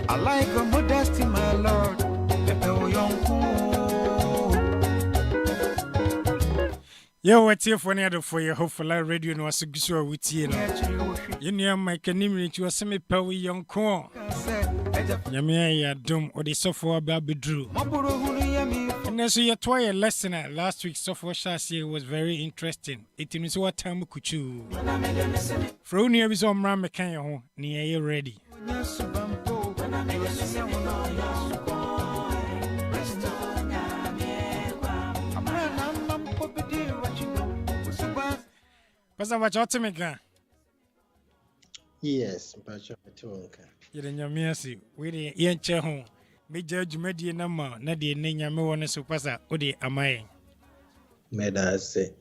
I like a modesty, my lord. Yeah, what's here for another for your hopeful radio no was a good with you. You know, my canimity to a semi power young corn. Yamia dum or the software baby drew. And as you try a lesson last week's software chassis was very interesting. It is what time could you. Fronia is on Ramacano near you ready. Pastor, what you make? Yes, but you're in your mercy. We the young home. Me judge media number, Nadia Nina Moana Supasa, Odi Amai. Meda say,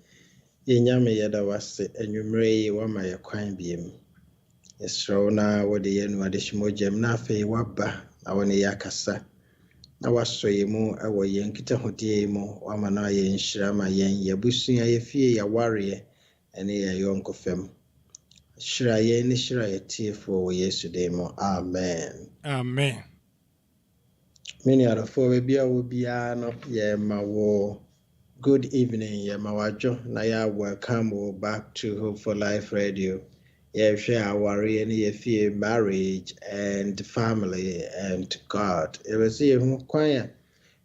Yanyame Yada was and you may want my crime beam. Yes, Rona, what the end, what the Shmojem Nafe, Wabba, I want a yakasa. I was so ye more, I was yankita hodiemo, Wamana yen Shrama yen, Yabusin, I fear ya warrior, and a young fem. Shra yen, Shra a tear for yesterday more. Amen. Amen. Many other four will be no, yeah, my war. Good evening, yeah, my wajo. Naya, welcome back to Hope for Life Radio. Yeah, share our any fear marriage and family and God. It was here who quiet.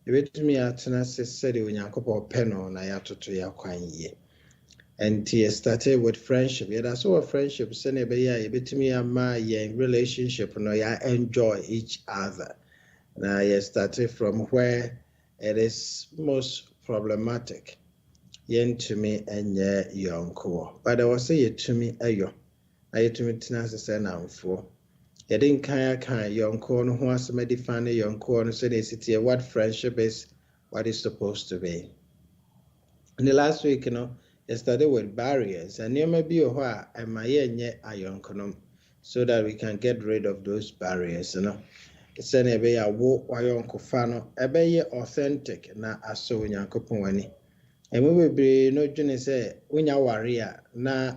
It me at Tennessee City when you couple penal, Naya to your quiet ye. And he started with friendship. Yeah, that's all friendship. Send a yeah, bit me a my relationship, no, yeah, enjoy each other. Now, you started from where it is most problematic. Yen to me and ye young cool. But I was say to me, ayo. I to me tenants say now for. You didn't kind young corn who has made define a young corn so they sit what friendship is, what it's supposed to be. In the last week, it started with barriers, and you may be a while and my yen a young so that we can get rid of those barriers, Send a be a wo wayonko fano, a be authentic na aso nyankopon wani. And we will be no journey say when you warrior na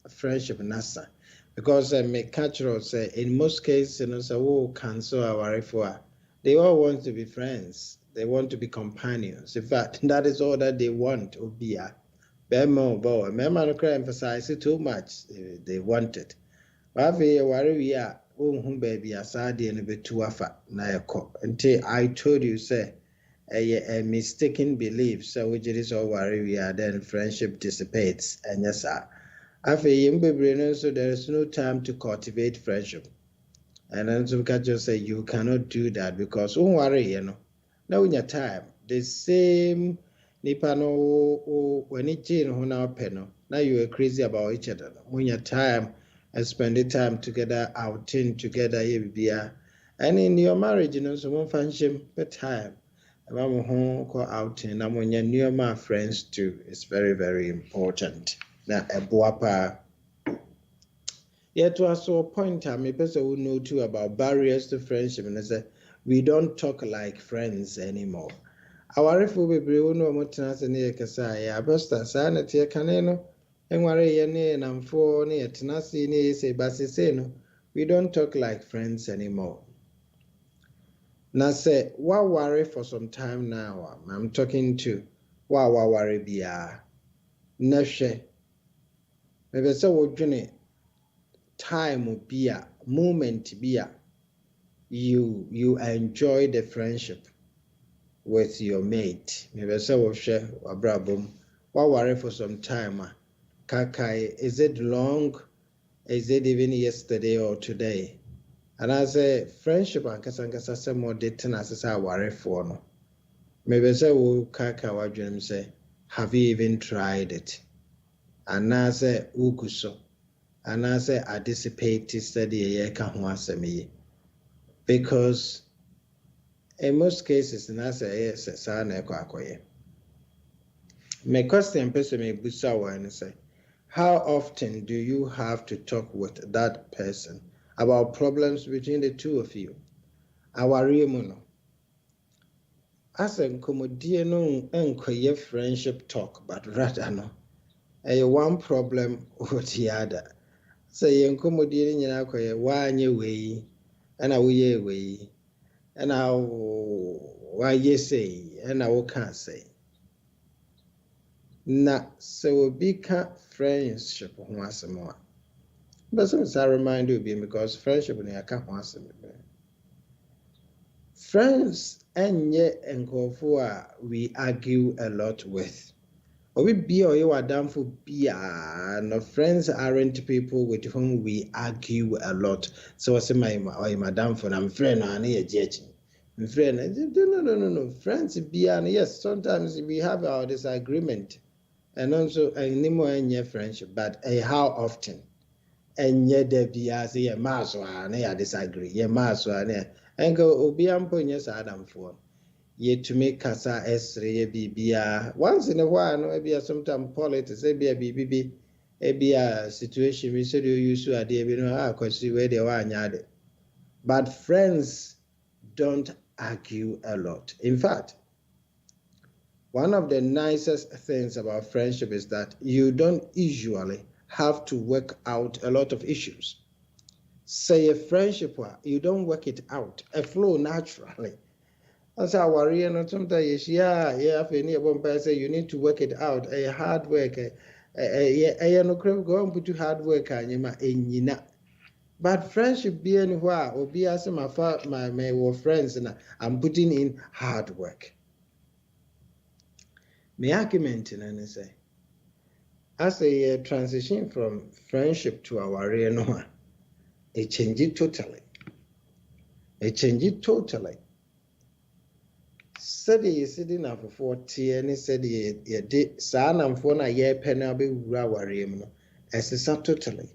friendship nasa. Because me cultural say in most cases, so who cancel our for they all want to be friends, they want to be companions. In fact, that is all that they want, Obia. Bemo boy, Mema no emphasize it too much, they want it. But we are. Baby, aside and a bit too afa na until I told you, say a mistaken belief, so which it is all worry we are then friendship dissipates, and yes, sir. So there is no time to cultivate friendship. And then some catchers say you cannot do that because don't worry, now in your time, the same Nipano when it who now penal, now you are crazy about each other. When your time and spending time together, outing together, and in your marriage, someone function per time. I'm home call outing. I'm when you're my friends too. It's very, very important. Now, a boapa. Yet, to us, a point, a person who know too about barriers to friendship, and I say, we don't talk like friends anymore. Our if we be no more chance in the Kasaya, Aposta, Sanity, Caneno. And for we don't talk like friends anymore. Now say, what worry for some time now? I'm talking to what worry be Neshe. Maybe so what journey time will be a moment be a you enjoy the friendship with your mate. Maybe so what share a brabum. What worry for some time? Kakai, is it long? Is it even yesterday or today? And I say, friendship and Kasankasa say more dating as I worry for no. Maybe say, Kaka, what dream say, have you even tried it? And I say, Ukuso. And I say, I dissipate study a year because in most cases, and I say, yes, my question person may be sour and say, how often do you have to talk with that person about problems between the two of you? Our remuno. As a comedian, no friendship talk, but rather no. A one problem with the other. Say, in comedian, why way. and I will ye way, and I why ye say, and I will can't say. Na so be can't friendship once more. But sometimes I remind you because friendship in a can't once more. Friends and yet and we argue a lot with. Obi bia or you are down for bia. No, friends aren't people with whom we argue a lot. So I say my down for I'm friend and a judge. Friend, no. Friends bia yes, sometimes we have our disagreement. And also any more in friendship, but how often? And yet there be as a mass or I disagree. Ye mass or and go obi ampo yes Adam for. Ye to make kasa esre ye bibia once in a while no be sometimes politics be a situation we said you use to ade bi no cause where they wa anyade. But friends don't argue a lot. In fact, one of the nicest things about friendship is that you don't usually have to work out a lot of issues. Say a friendship, you don't work it out, a flow naturally. As I worry, and sometimes say you need to work it out. A hard work, no go put to hard work, but friendship be anywhere or be as my friends, and I'm putting in hard work. My argument and say, as a transition from friendship to our real it changed it totally. It changed it totally. Said ye sitting up for 40 and said ye did son and for a year penalty rawarium as a totally.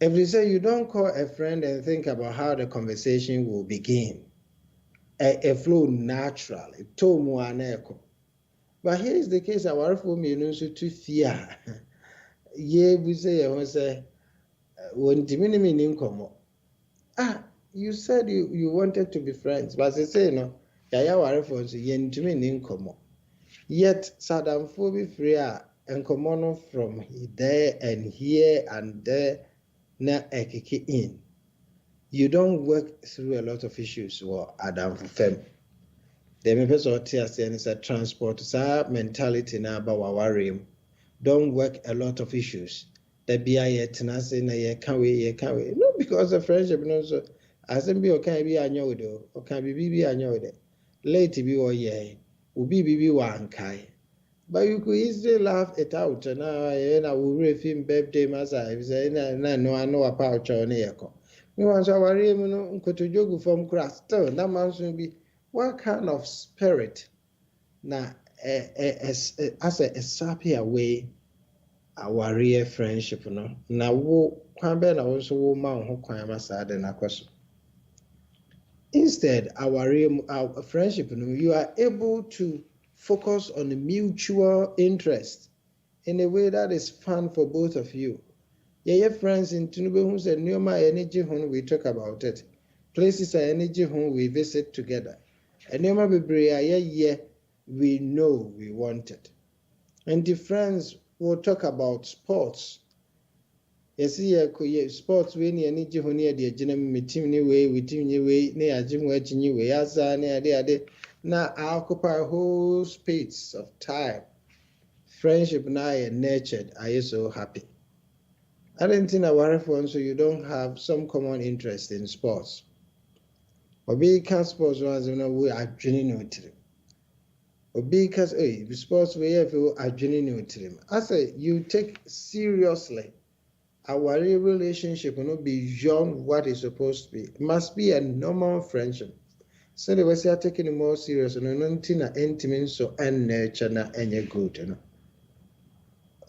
If you say you don't call a friend and think about how the conversation will begin, a flow naturally, tomu an echo. But here is the case our for me to fear. Ye we say when diminishing income. You said you wanted to be friends, but they say no. Yaya ware for so yentumi ni nkomo. Yet Saddam Phobi free and common from there and here and there na ekiki in. You don't work through a lot of issues or Adam Fem. The members of TSN is a transport mentality na ba wawarim. Don't work a lot of issues. The BIA tenase na ye canwe. No, because of friendship no so asembi o kan bi anyo do o kan bi anyo de. Late be or ye, ubi bibi one kai. But you could easily laugh it out. And I will refim birthday massa. If say, no, I know about your neco. Me want to worry, to jogu from grass. That man should be what kind of spirit na as a sappy away our real friendship. No, now, wo, Quamben also woman who quama sad and aquas. Instead, our friendship, you are able to focus on the mutual interest in a way that is fun for both of you. Yeah, friends in Tinubu who said Neoma energy home we talk about it. Places are energy home we visit together. And Neoma Bibria, we know we want it. And the friends will talk about sports. Yes, sports we ni energy home near the general team ni way, we team ni way, near Jim watching you way, as near now occupy whole space of time. Friendship now and nurtured. Are you so happy? I don't think I worry for so you don't have some common interest in sports. Or because sports ones we are joining with them. Or because sports we have are joining with them. I say you take seriously our relationship not beyond what is supposed to be. It must be a normal friendship. So they were taking it more serious and nothing intimate so and nurture na any good.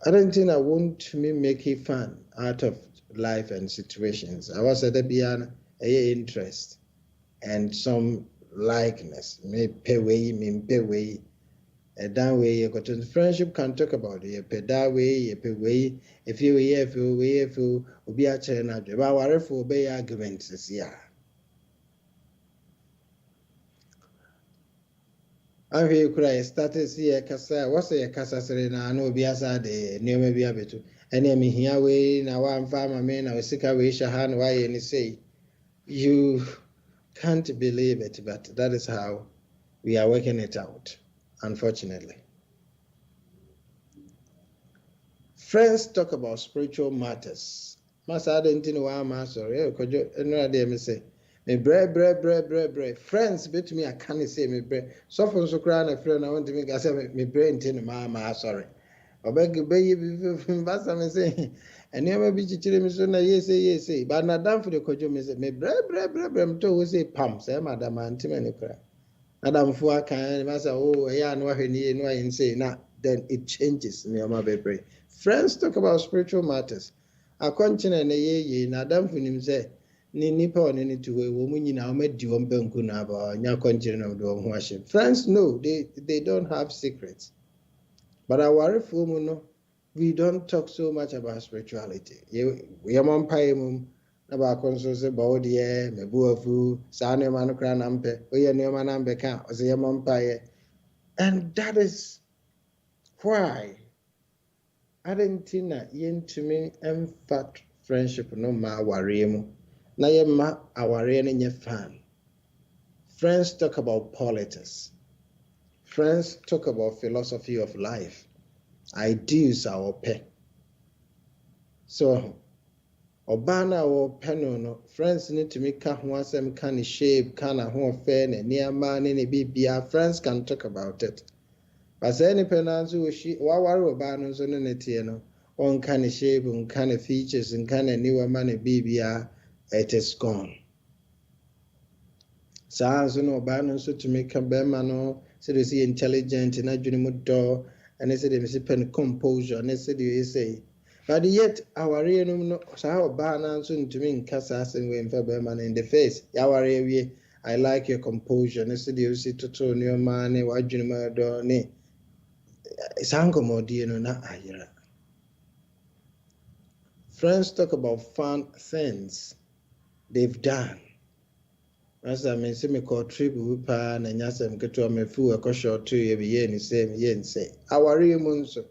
I don't think I want me make it fun out of life and situations. I was at the piano, a interest and some likeness. Me pay way, a down way. You got to friendship can talk about it. You pay that way, you pay way. If you will be a chain up. But whatever for be arguments is yeah. I feel cry started see a casa, what's a casa serena, no biasa de near maybe a bit. And I mean, here way now I'm farmer man, I was sick away Shahan, why any say. You can't believe it, but that is how we are working it out, unfortunately. Friends talk about spiritual matters. Masa didn't know why I'm sorry. Me say, me bre. Friends bet me I can't say me bre. So from so crying a friend, I want to make I say me bre into my sorry. Obeg be basa me say, and never be chichiri me so na yes. But na down for the kojo me say, me bre. Me to say pam, say madam antime ne kra. Madam Fua can masa oh yeah no hwani no ayin say na then it changes me oma bebre. Friends talk about spiritual matters. Akwankyene na ye na Adam funim say ni nipa one ni to we wo mu nyina o madi wo banku na ba nya akwankyene na do ho ahye. Friends know they don't have secrets. But our mu no we don't talk so much about spirituality. We am on mum na baako nso sɛ Boadi mebu afu saa nneɛma no koraa na mpɛ woyɛ nneɛma na mbɛka ɔsɛ yɛma mpaeɛ. And that is why adɛnti na yɛntumi mfa friendship no ma awareɛ mu na yɛma awareɛ no nyɛ fan. Friends talk about politics. Friends talk about philosophy of life. Ideals are pɛ. So Obana or Penono, friends need to make some kind of shape, kind of home fair, and near man in a BBR. Friends can talk about it. But any penance who she, Wawaro Banos on a tiano, on kind of shape, on kind of features, and kind of newer money BBR, it is gone. Sounds no Banos to make a Bemano, so they see intelligent and a junior and they say they miss pen composure, and they said you say. But yet, our real no, so how bad soon to me, Cassas and when Faberman in the face. Yawari, I like your composure. And said, you see to turn your money, what you murder, ne. Sango Modino, not Ayra. Friends talk about fun things they've done. As I mean, semi call trip with pan and yasam get to a me fool a caution to you, yen say. Our real munso.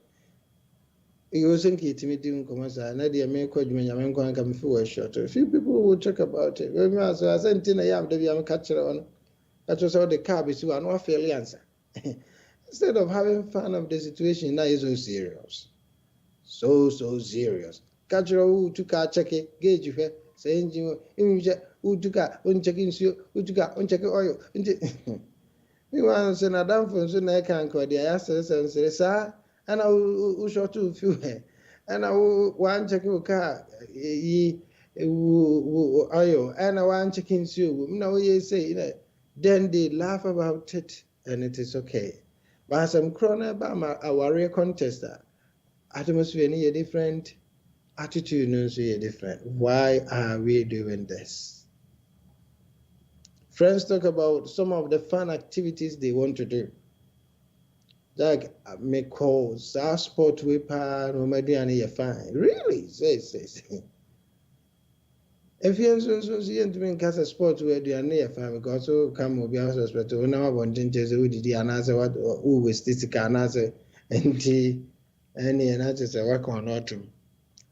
You think it me doing commerce, and I may call you when going to come for a shot. A few people will talk about it. So I sent in a yam, the catcher on. That was how the cab is one or fairly answer. Instead of having fun of the situation, now is so serious. So serious. Catcher who took our check it, gauge you here, saying you, who took out, unchecking you, who took out, uncheck oil. Me want to Adam from so I can't call the answers and say, sir. And I will show to few and I will one check your car oil and I want checking you. No, you say then they laugh about it and it is okay. But some crony about our real contester atmosphere any different, attitude no different. Why are we doing this? Friends talk about some of the fun activities they want to do. Like me calls, our sport weapon, or my dear, you're fine. Really? Say. If you're so see to me cast a sport where they are near fine, because so come will be our suspect. When I want to change who did the answer what who was this can answer and any answer say work on autumn.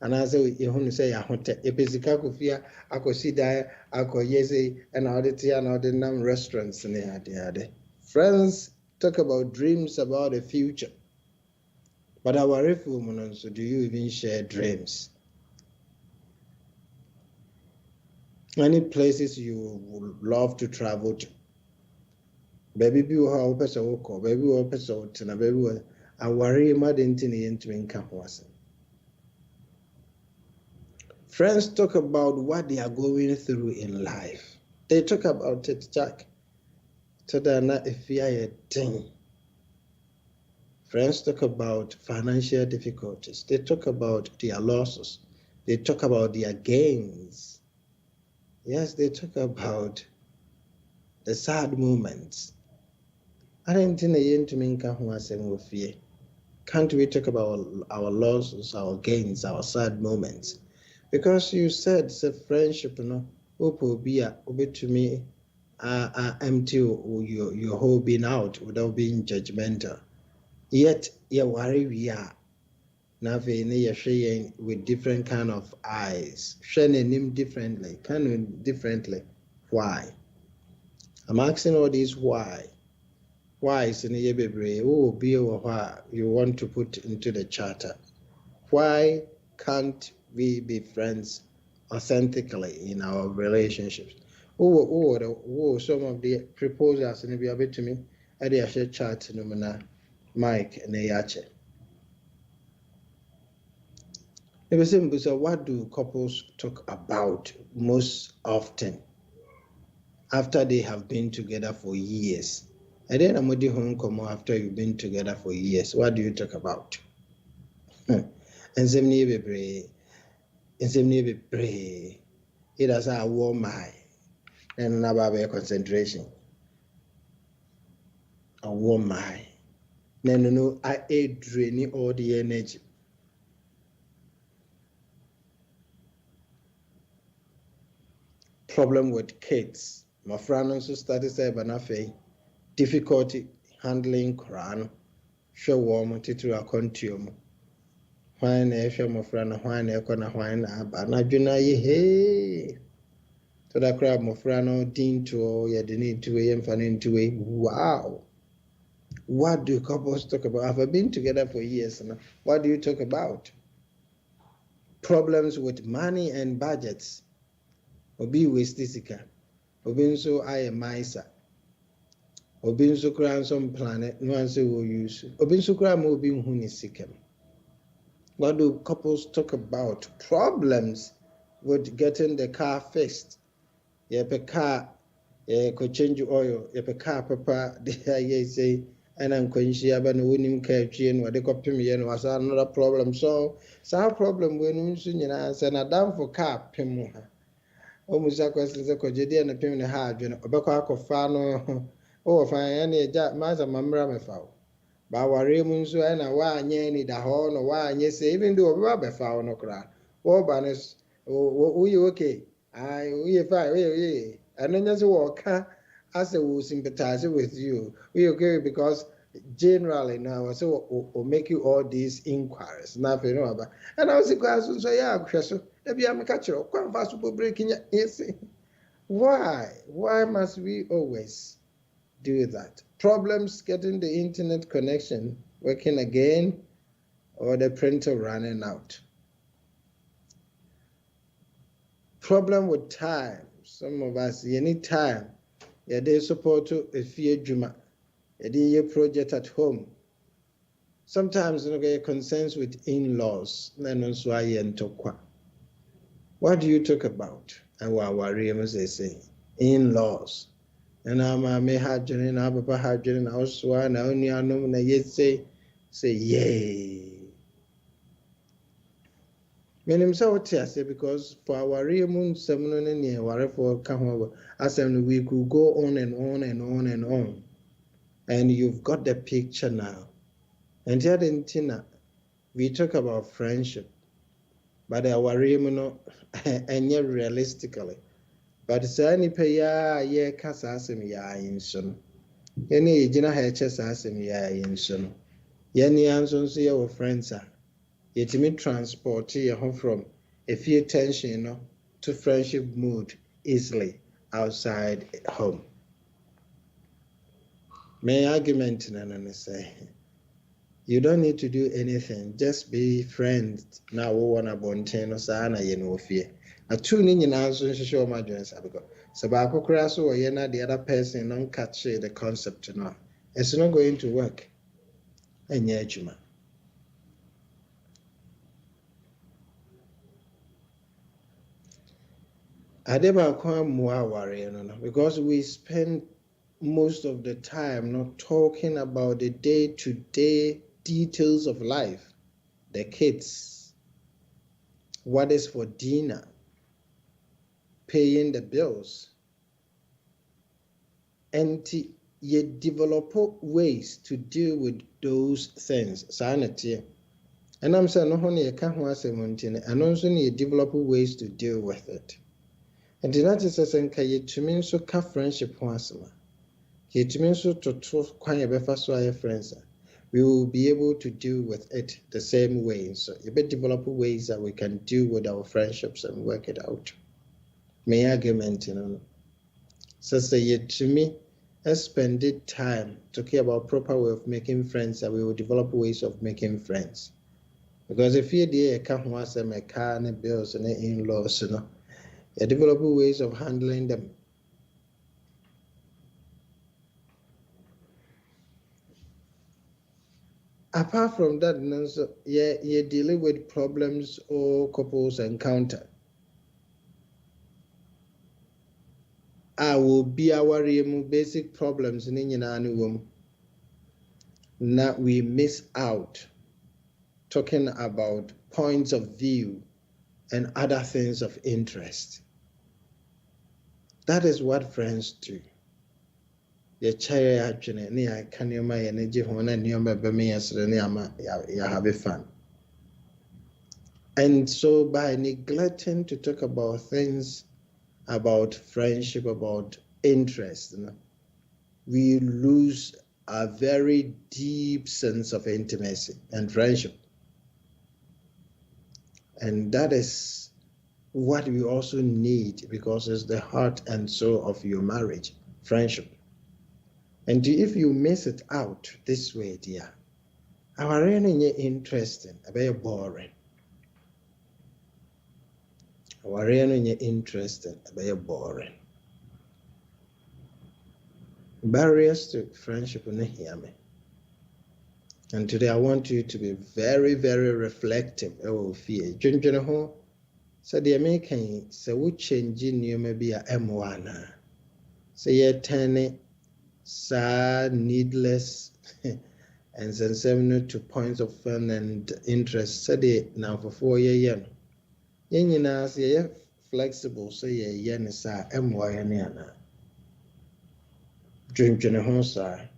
And I say you want to say I want to episika kufia, I could see that I could yes and all the tea and all the name restaurants near the friends. Talk about dreams about the future. But our reform, so do you even share dreams? Any places you would love to travel to? Baby, you have a person who baby, or person, and baby, I worry mad into Friends talk about what they are going through in life. They talk about it, Jack. So they're not if you are a thing. Friends talk about financial difficulties. They talk about their losses. They talk about their gains. Yes, they talk about the sad moments. I don't think can't we talk about our losses, our gains, our sad moments? Because you said it's a friendship, to me. Empty your whole being out without being judgmental. Yet you worry we are now sharing with different kind of eyes, sharing him differently, kind of differently. Why? I'm asking all these why. Why is in the baby? Oh, be why you want to put into the charter? Why can't we be friends authentically in our relationships? Some of the proposals in the bit to me, I did share chat no mana Mike and Yache. It was simple. So, what do couples talk about most often after they have been together for years? And then I'm home come after you've been together for years. What do you talk about? And some be pray. It has a warm eye and another concentration. A warm eye. No, I ate draining all the energy. Problem with kids. My friend also started saying, difficulty handling Quran. Show warm to a contium. Why na show my friend, why na kona, why na, but na juna ye hey. So that crab, my friend, dean to ya didn't to a fan into a wow. What do couples talk about? I've been together for years now. What do you talk about? Problems with money and budgets. Obi wastisika. Obi nso aye maisa. Obi nso kura some planet. No one say will use. Obi nso kura mo obi nhuni sikem. What do couples talk about? Problems with getting the car fixed. Yepe car, could change oil. Yepe car papa. They say. And I'm going to have an winning catch in what they copy me and was another problem. So, our problem when we soon and a down for car pimuha. Almost a question the cogedy and a pim in a hard, you know, a back of fano. Oh, if I any jack, Master Mamma me foul. But our Raymond so and a why any the horn or why yes, even though a rubber foul no cry. Oh, Bannis, oh, you okay? I, we fine, and then just walk. As I will sympathize with you, we agree because generally now so will make you all these inquiries. Nothing about. And I was a so yeah, question. Maybe I'm a catcher. Quite fast for breaking yes. Why? Why must we always do that? Problems getting the internet connection working again, or the printer running out. Problem with time. Some of us, you need time. Yeah, they support to a fear juma. A project at home. Sometimes you get concerns with in-laws. What do you talk about? And what they say in-laws. And I'm may have and I'm papa had and also and only I know na yet say yay. Menim say what I say because for our real seminal near whatever come over as we could go on and on and on and on. And you've got the picture now. And here in Tina, we talk about friendship, but our real and yet realistically. But any pay ya casasem ya in son. Any jina hatches asem ya in son. Yenny answers see our friends are. Yet me transport here home from a few tension to friendship mood easily outside home. My argument and say you don't need to do anything, just be friends. Now we want to bontain or sana no fear. A tune in answer show my joints because Sabako crass or yena the other person don't catch the concept now. It's not going to work. And yet, Juma. Because we spend most of the time not talking about the day-to-day details of life, the kids, what is for dinner, paying the bills, and you develop ways to deal with those things. Sanity. And I'm saying no honey, I can't want to and also need develop ways to deal with it. And the United States and Kayet so ka friendship once. It means so to friends. We will be able to deal with it the same way. So you better develop ways that we can deal with our friendships and work it out. My argument, So say it to me, spend it time talking about proper way of making friends, and we will develop ways of making friends. Because if you dear come once a car and bills and in-laws, you develop ways of handling them. Apart from that, you're dealing with problems all couples encounter. I will be our basic problems in now we miss out talking about points of view and other things of interest. That is what friends do. Your chair actually near Kanyama energy when I knew my you have fun. And so by neglecting to talk about things about friendship, about interest, we lose a very deep sense of intimacy and friendship. And that is what we also need, because it's the heart and soul of your marriage, friendship. And if you miss it out this way, dear, our really interesting, very boring. Our really interesting, very boring. Barriers to friendship in here. And today I want you to be very, very reflective. Oh, fear. So the American, so we change you maybe a M1. So you're turning sad, needless, and sensitive to points of fun and interest. So they now for 4 years. You know, so you're flexible. So you're M1. Sir.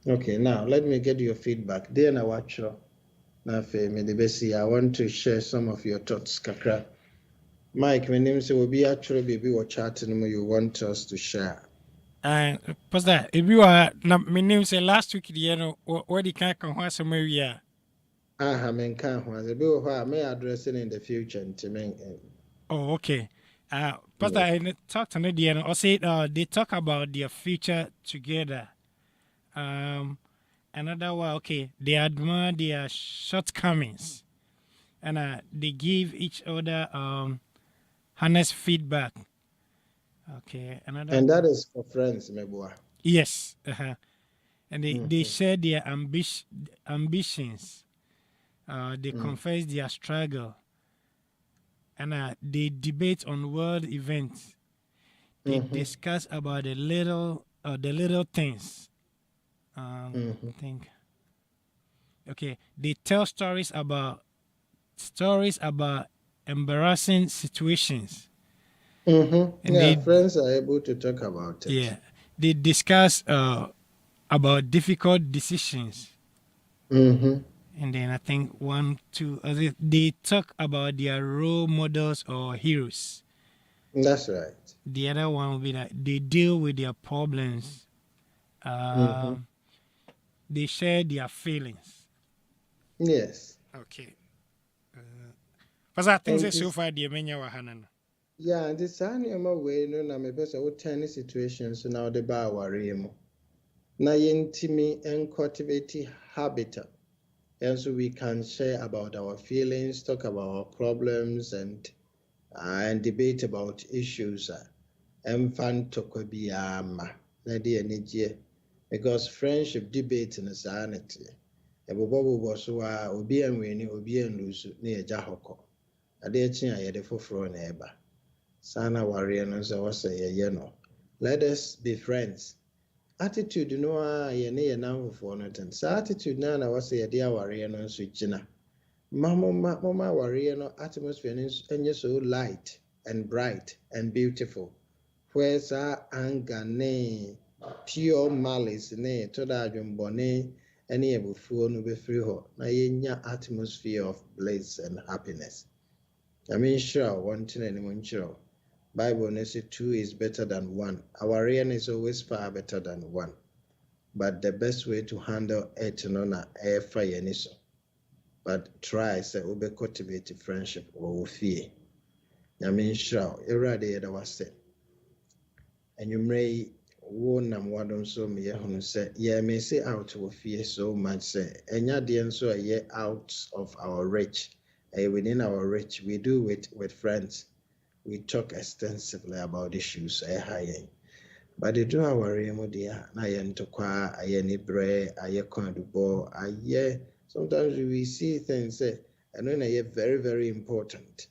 Okay, now let me get your feedback. Then I watch you. Now, I want to share some of your thoughts, Kakra. Mike, my name is will be actually baby or chatting you want us to share. And Pastor, if you are my name say last week, what the kind of once where we are. I mean, can't was a bit of may address it in the future. Oh, okay. Pastor, I talked to Nadia or say they talk about their future together. Another one, okay, they admire their shortcomings, and they give each other honest feedback. Okay, another And one. that is for friends, my boy. Yes, and they share their ambitions. They confess their struggle, and they debate on world events. They discuss about the little things. I think. Okay, they tell stories about embarrassing situations. And And friends are able to talk about it. Yeah, they discuss about difficult decisions. And then I think they talk about their role models or heroes. That's right. The other one will be that they deal with their problems. They share their feelings. Yes. Okay. Because I think so far the menya wahanan. Yeah, and this way no na me pesa what tiny situations now the bar worry mo. Na yentimi and cultivate habitat. And so we can share about our feelings, talk about our problems, and debate about issues. And fun talk be na di energy, because friendship debate in sanity. A bobo was obi and winning, obi and lose near Jahoko. A dear chin I had a for neighbor. Sana warrior no say let us be friends. Attitude no ye ne ye nam for nothing. So attitude na was a dear warrior no switchina. Mama warrior no atmosphere and so light and bright and beautiful. Where's our anger ne pure malice ne to that jumbone any ebufu no be free ho na yenya atmosphere of bliss and happiness. I mean sure one thing anyone sure. Bible says 2 is better than 1. Our reason is always far better than 1. But the best way to handle it na air fire niso. But try say we cultivate friendship or fear. Nyame nhyira wo. Ewurade yɛda wase. Anwummerɛ yi wo nam wadom so meyɛ hono sɛ me say out wɔ fie so much sɛ ɛnya deɛ nso a yɛ out of our reach. Within our reach, we do it with friends. We talk extensively about issues. But they do our remodia. Na yento kwa aye nibre aye kondubo aye. Sometimes we see things and when aye very very important.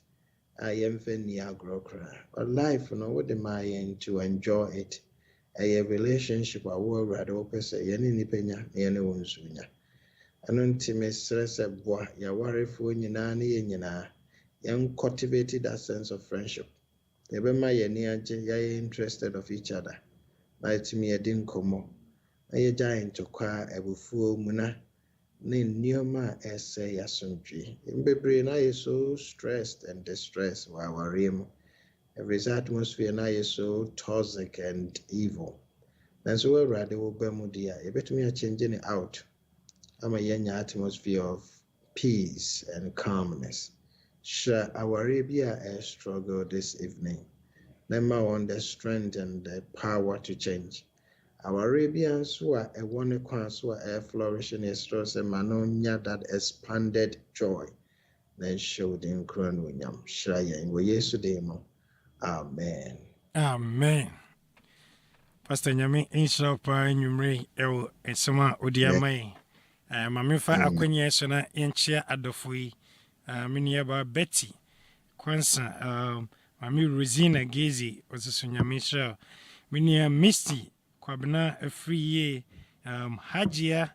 Aye mfeni agrokra. But life, what am I to enjoy it? A relationship a war rado pese yeni ni penya yeni wonsunya. Ano ntime stress boa ya warefo nyina ne nyina yan cultivated that sense of friendship. Yebema yeni age ya interested of each other. Na itimi yedin komo. Na ye giant to kwa ebufuo muna ne nioma ese yasundwi. Imbebre na ye so stressed and distressed wa waremu. Every atmosphere na ye so toxic and evil. And so we rather will be mudia. You better me a changing it out. I'm a young atmosphere of peace and calmness. Sure, our Arabia a struggle this evening. Never want the strength and the power to change. Our Arabians who are a one who are flourishing is stress and manonia that expanded joy. Then showed in crown winyam. Shaya in Yesudemo. Amen. Amen. Pastor Nyame insha pa nwumre ewo esema odiamai. Mamefa akwenye so na enchia adofo yi. Mini ba Betty Kwansa Mami Rosina Gezi osusu Nyame sha. Mini Misty Kwabena Afriye Hajia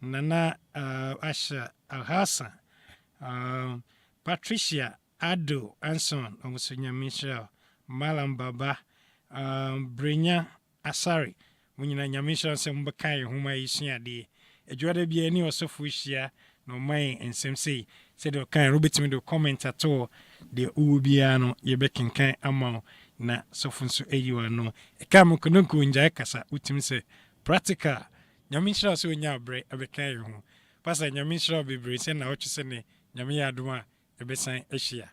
Nana Asha Alhasa Patricia Ado Anson osusu Nyame sha. Malam Baba Brenya Asari munyina Nyamisha se mbaka homa yisua de adwada bia ni osofo hia no mai ensem sei se de kan Robert me do comment ato de ubia no ye bekenkan ama na sofo nso eyiwa no e ka mo kononko njae kasa utim se practical Nyamisha se onya abre abekan ho pasa Nyamisha bebre se na oche se ne Nyame ya adoma ebesan ehia.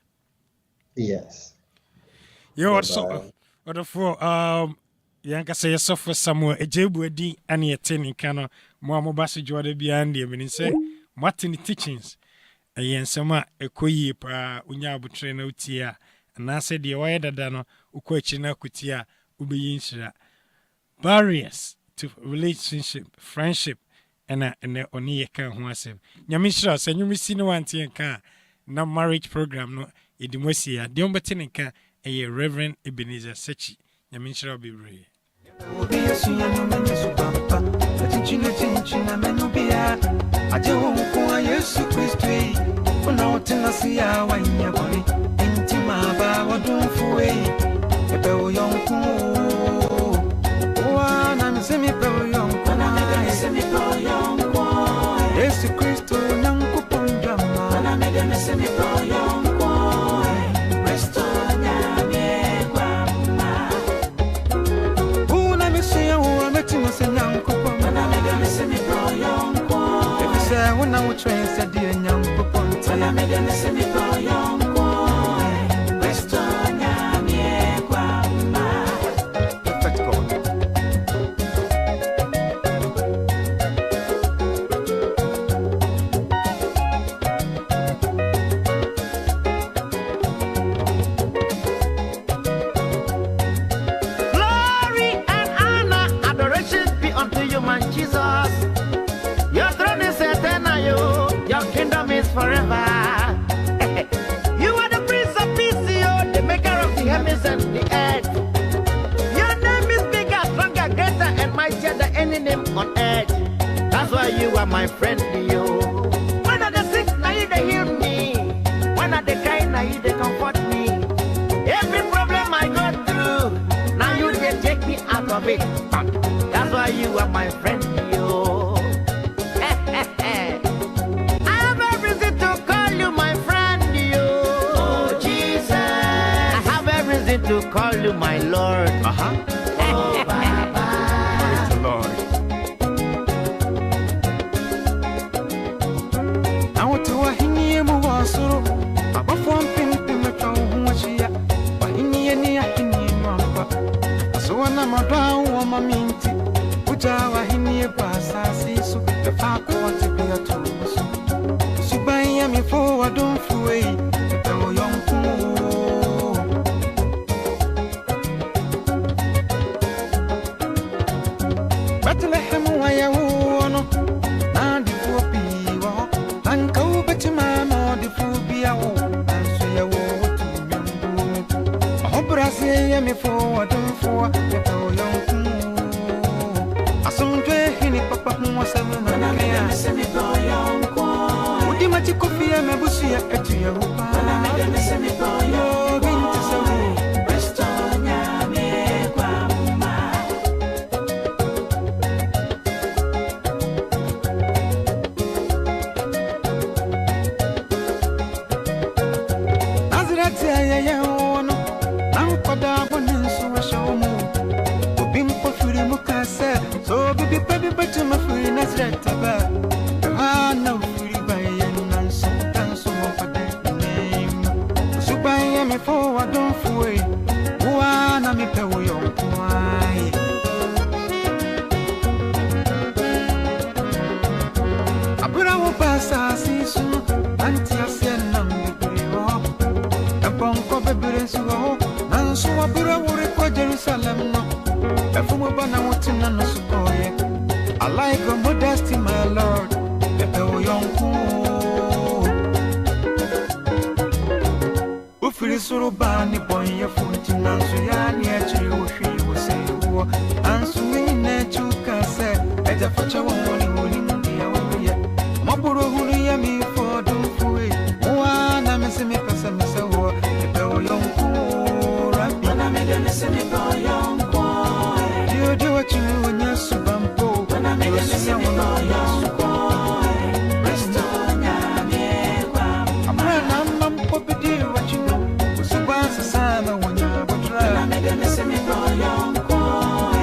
Yes. Yo also for yanka say suffer Samuel Adjei Boadi and ye tenning cano more mobasi Jordan beyond the meaning say Martin teachings a yen sama a koyi pa unyabu train out here and I said the wider dano ukochina kutia ubiyinshira barriers to relationship friendship and the oni kan ho asem nyamishira say you see no one thing kan na marriage program no edimosia de ombetene kan a Reverend Ebenezer Sechi nyamishira bibre You are my friend, you. When I the sick, now you they heal me. When I the kind, now you they comfort me. Every problem I go through, now you they take me out of it. That's why you are my friend, you. I have every reason to call you my friend, you. Oh Jesus, I have every reason to call you my Lord. Oh Baba, praise the Lord. my down, woman, minty. Put our hinny pass, I see so the far want to be a toast. So buy me forward, don't away. The young fool. Bethlehem, why I won't. Now the poor people, and go back to my mother, the fool be a woman. Me forward and forward, the young fool. I saw Henny Papa who was a man. I said, me go young fool. Would you make coffee and a bussy at your hoop? I said, me go young fool. Restonia, me, grandma. As I tell you, so baby, but to my free Nazareth. Ah, no free by and so for that name. So buy me forward, don't fool. One, I'm a pay your why. I put our pass, I see soon. Auntie, I said, a punk of a bird, and so I put our Jerusalem. I like a modesty, my lord. The young fool. If it is so bad, the boy, your foot in Ansuyani, Adjei, she will say, and so in nature can say, as a future.